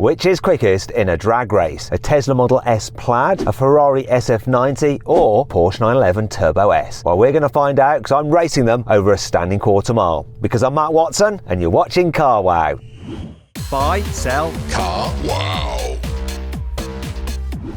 Which is quickest in a drag race? A Tesla Model S Plaid, a Ferrari SF90 or Porsche 911 Turbo S? Well, we're going to find out because I'm racing them over a standing quarter mile. Because I'm Matt Watson and you're watching carwow. Buy, sell, carwow.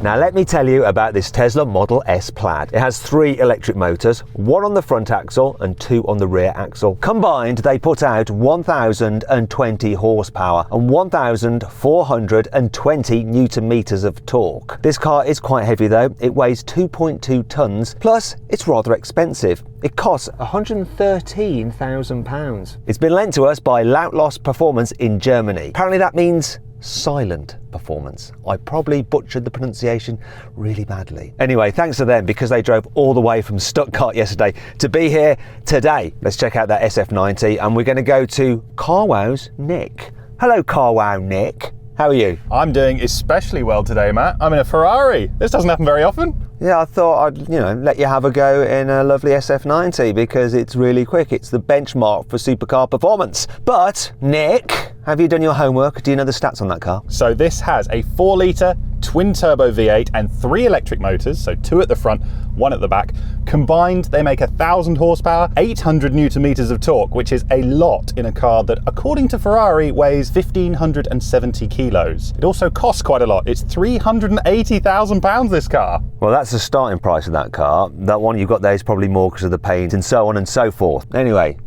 Now let me tell you about this Tesla Model S Plaid. It has 3 electric motors, 1 on the front axle and 2 on the rear axle. Combined, they put out 1,020 horsepower and 1,420 newton meters of torque. This car is quite heavy though. It weighs 2.2 tons, plus it's rather expensive. It costs £113,000. It's been lent to us by Lautlos Performance in Germany. Apparently that means silent performance. I probably butchered the pronunciation really badly. Anyway, thanks to them because they drove all the way from Stuttgart yesterday to be here today. Let's check out that SF90 and we're going to go to carwow's Nick. Hello carwow Nick. How are you? I'm doing especially well today, Matt. I'm in a Ferrari. This doesn't happen very often. Yeah, I thought I'd, let you have a go in a lovely SF90 because it's really quick. It's the benchmark for supercar performance. But, Nick, have you done your homework? Do you know the stats on that car? So this has a 4-litre twin-turbo V8 and 3 electric motors, so 2 at the front, 1 at the back. Combined, they make 1,000 horsepower, 800 newton meters of torque, which is a lot in a car that, according to Ferrari, weighs 1,570 kilos. It also costs quite a lot. It's £380,000, this car. Well, that's the starting price of that car. That one you've got there is probably more because of the paint and so on and so forth. Anyway,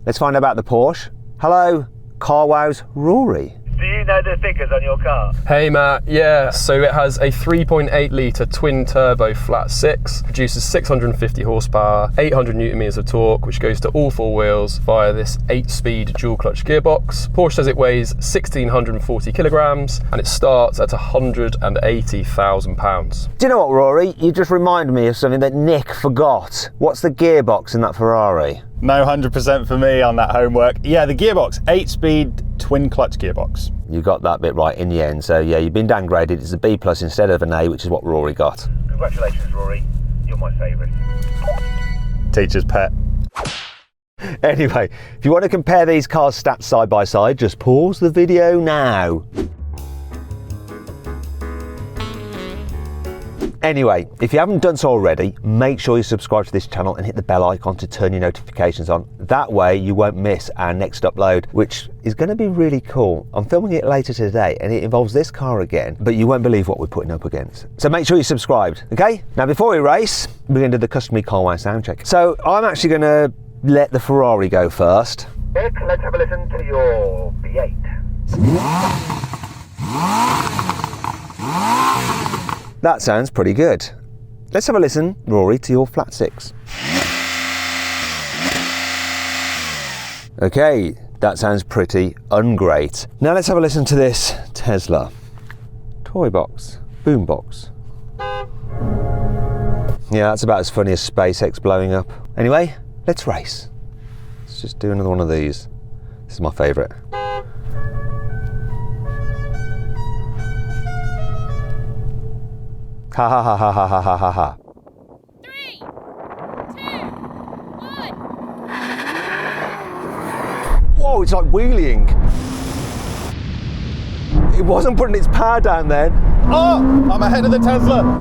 let's find out about the Porsche. Hello, carwow's Rory. Do you know the figures on your car? Hey Matt, yeah, so it has a 3.8 litre twin turbo flat 6, produces 650 horsepower, 800 newton meters of torque, which goes to all 4 wheels via this 8-speed dual clutch gearbox. Porsche says it weighs 1,640 kilograms and it starts at £180,000. Do you know what, Rory? You just reminded me of something that Nick forgot. What's the gearbox in that Ferrari? No 100% for me on that homework. Yeah, the gearbox, 8-speed twin clutch gearbox. You got that bit right in the end. So yeah, you've been downgraded. It's a B+ instead of an A, which is what Rory got. Congratulations, Rory. You're my favourite. Teacher's pet. Anyway, if you want to compare these cars' stats side by side, just pause the video now. Anyway, if you haven't done so already, make sure you subscribe to this channel and hit the bell icon to turn your notifications on. That way you won't miss our next upload, which is going to be really cool. I'm filming it later today and it involves this car again, but you won't believe what we're putting up against. So make sure you're subscribed, okay? Now before we race, we're going to do the customary carwow sound check. So I'm actually going to let the Ferrari go first. Nick, let's have a listen to your V8. That sounds pretty good. Let's have a listen, Rory, to your flat 6. Okay, that sounds pretty ungreat. Now let's have a listen to this Tesla. Toy box, boom box. Yeah, that's about as funny as SpaceX blowing up. Anyway, let's race. Let's just do another one of these. This is my favourite. Ha ha ha ha ha ha ha ha ha. 3, 2, 1. Whoa, it's like wheeling. It wasn't putting its power down then. Oh, I'm ahead of the Tesla.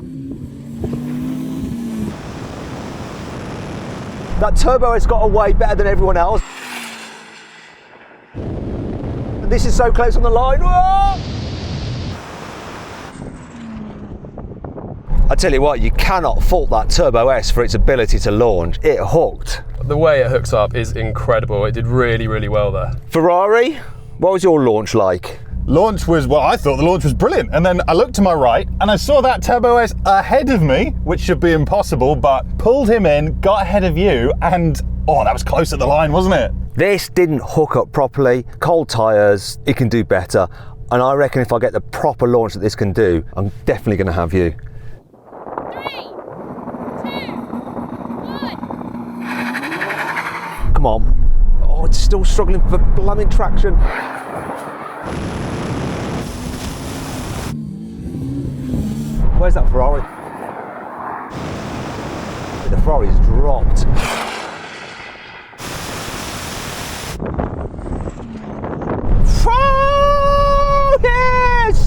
That turbo has got away better than everyone else. And this is so close on the line. Whoa! I tell you what, you cannot fault that Turbo S for its ability to launch. It hooked. The way it hooks up is incredible. It did really, really well there. Ferrari, what was your launch like? Launch was, well, I thought the launch was brilliant. And then I looked to my right and I saw that Turbo S ahead of me, which should be impossible, but pulled him in, got ahead of you, and oh, that was close at the line, wasn't it? This didn't hook up properly. Cold tyres, it can do better. And I reckon if I get the proper launch that this can do, I'm definitely going to have you. 3, 2, 1. Come on. Oh, it's still struggling for blooming traction. Where's that Ferrari? The Ferrari's dropped. Oh, yes!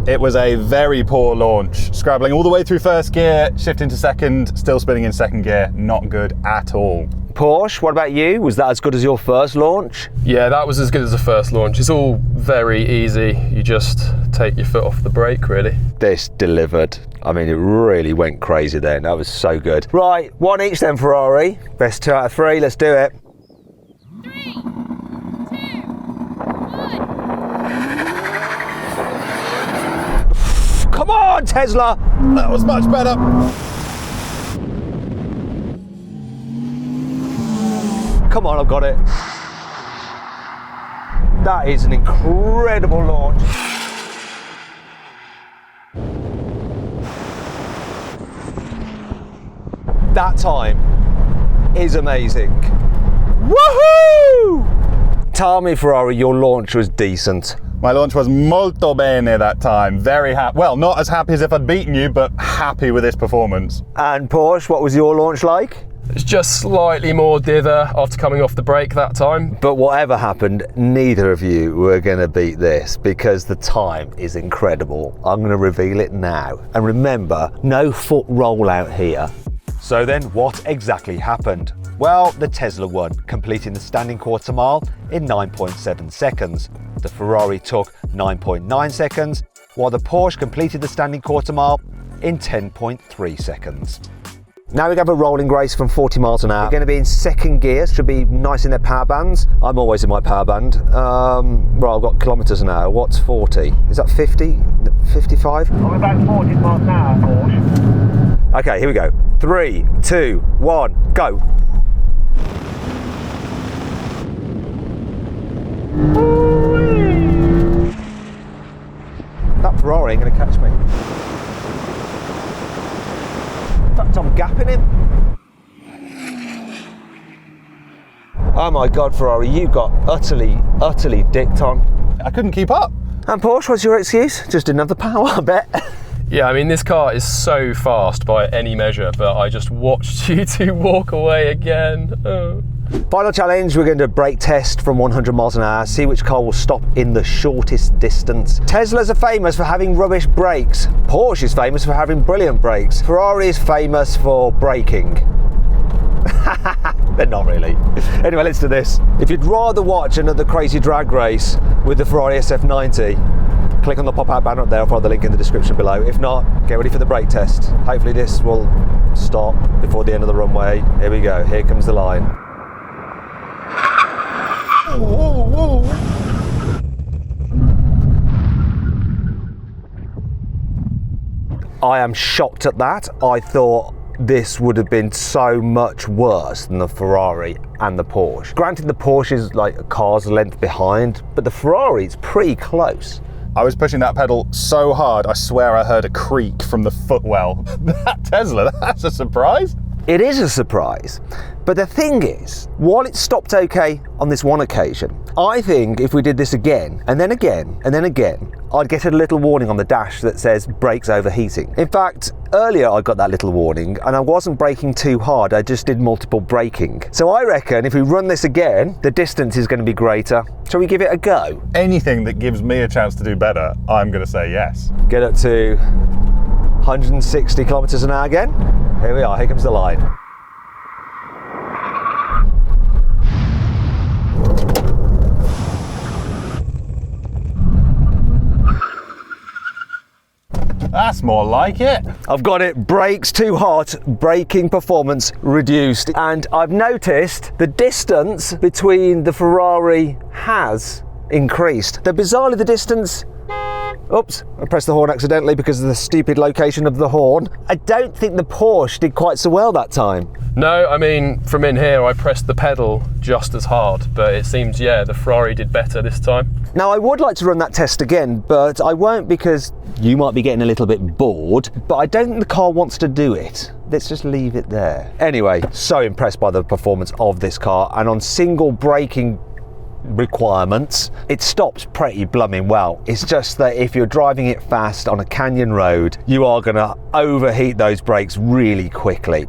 It was a very poor launch. Scrabbling all the way through first gear, shifting to second, still spinning in second gear. Not good at all. Porsche, what about you? Was that as good as your first launch? Yeah, that was as good as the first launch. It's all very easy. You just take your foot off the brake, really. This delivered. I mean, it really went crazy then. That was so good. Right, one each then, Ferrari. Best 2 out of 3, let's do it. 3, 2, 1. Come on, Tesla! That was much better. Come on, I've got it. That is an incredible launch. That time is amazing. Woohoo! Tell me, Ferrari, your launch was decent. My launch was molto bene that time. Very happy. Well, not as happy as if I'd beaten you, but happy with this performance. And Porsche, what was your launch like? It's just slightly more dither after coming off the brake that time. But whatever happened, neither of you were going to beat this because the time is incredible. I'm going to reveal it now. And remember, no foot rollout here. So then what exactly happened? Well, the Tesla won, completing the standing quarter mile in 9.7 seconds. The Ferrari took 9.9 seconds, while the Porsche completed the standing quarter mile in 10.3 seconds. Now we have a rolling race from 40 miles an hour. We're going to be in second gear, should be nice in their power bands. I'm always in my power band. Well, I've got kilometres an hour. What's 40? Is that 50? 55? I'm about 40 miles an hour, Porsche. Okay, here we go. 3, 2, 1, go. That Ferrari ain't going to catch me. In fact, I'm gapping him. Oh my God, Ferrari, you got utterly dicked on. I couldn't keep up. And Porsche, what's your excuse? Just didn't have the power, I bet. Yeah, I mean, this car is so fast by any measure, but I just watched you two walk away again. Oh. Final challenge, we're going to do a brake test from 100 miles an hour, see which car will stop in the shortest distance. Teslas are famous for having rubbish brakes. Porsche is famous for having brilliant brakes. Ferrari is famous for braking. They're not really. Anyway, let's do this. If you'd rather watch another crazy drag race with the Ferrari SF90, click on the pop-out banner up there. I'll follow the link in the description below. If not, get ready for the brake test. Hopefully this will stop before the end of the runway. Here we go. Here comes the line. I am shocked at that. I thought this would have been so much worse than the Ferrari and the Porsche. Granted, the Porsche is like a car's length behind, but the Ferrari is pretty close. I was pushing that pedal so hard, I swear I heard a creak from the footwell. That Tesla, that's a surprise. It is a surprise, but the thing is, while it stopped okay on this one occasion, I think if we did this again, and then again, and then again, I'd get a little warning on the dash that says brakes overheating. In fact, earlier I got that little warning and I wasn't braking too hard, I just did multiple braking. So I reckon if we run this again, the distance is going to be greater. Shall we give it a go? Anything that gives me a chance to do better, I'm going to say yes. Get up to 160 kilometers an hour again. Here we are, here comes the line. That's more like it. I've got it, brakes too hot, braking performance reduced. And I've noticed the distance between the Ferrari has increased. Bizarrely, the distance, oops, I pressed the horn accidentally because of the stupid location of the horn. I don't think the Porsche did quite so well that time. No, I mean, from in here, I pressed the pedal just as hard, but it seems, yeah, the Ferrari did better this time. Now, I would like to run that test again, but I won't because you might be getting a little bit bored, but I don't think the car wants to do it. Let's just leave it there. Anyway, so impressed by the performance of this car, and on single braking requirements, it stops pretty blooming well. It's just that if you're driving it fast on a canyon road, you are going to overheat those brakes really quickly.